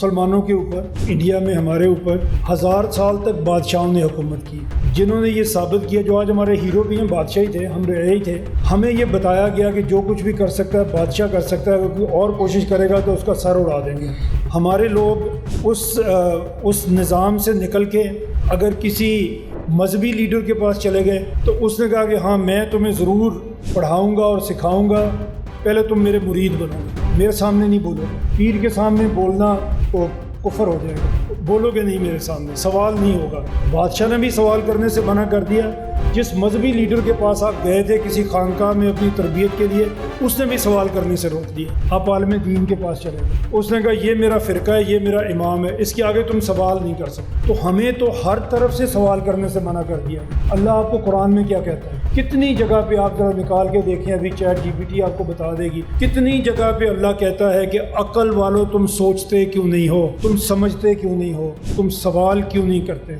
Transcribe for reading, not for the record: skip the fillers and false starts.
مسلمانوں کے اوپر، انڈیا میں ہمارے اوپر 1000 سال تک بادشاہوں نے حکومت کی، جنہوں نے یہ ثابت کیا، جو آج ہمارے ہیرو بھی ہیں، بادشاہ ہی تھے، ہم رہے ہی تھے۔ ہمیں یہ بتایا گیا کہ جو کچھ بھی کر سکتا ہے بادشاہ کر سکتا ہے، اگر کوئی اور کوشش کرے گا تو اس کا سر اڑا دیں گے۔ ہمارے لوگ اس نظام سے نکل کے اگر کسی مذہبی لیڈر کے پاس چلے گئے تو اس نے کہا کہ ہاں میں تمہیں ضرور پڑھاؤں گا اور سکھاؤں گا، پہلے تم میرے مرید بنو، میرے سامنے نہیں بولو۔ پیر کے سامنے بولنا تو کفر ہو جائے گا، بولو گے نہیں میرے سامنے، سوال نہیں ہوگا۔ بادشاہ نے بھی سوال کرنے سے منع کر دیا۔ جس مذہبی لیڈر کے پاس آپ گئے تھے کسی خانقاہ میں اپنی تربیت کے لیے، اس نے بھی سوال کرنے سے روک دیا۔ آپ عالم دین کے پاس چلے گئے، اس نے کہا یہ میرا فرقہ ہے، یہ میرا امام ہے، اس کے آگے تم سوال نہیں کر سکتے۔ تو ہمیں تو ہر طرف سے سوال کرنے سے منع کر دیا۔ اللہ آپ کو قرآن میں کیا کہتا ہے؟ کتنی جگہ پہ آپ ذرا نکال کے دیکھیں، ابھی چیٹ GPT آپ کو بتا دے گی، کتنی جگہ پہ اللہ کہتا ہے کہ عقل والو تم سوچتے کیوں نہیں ہو، تم سمجھتے کیوں نہیں ہو، تم سوال کیوں نہیں کرتے ہو۔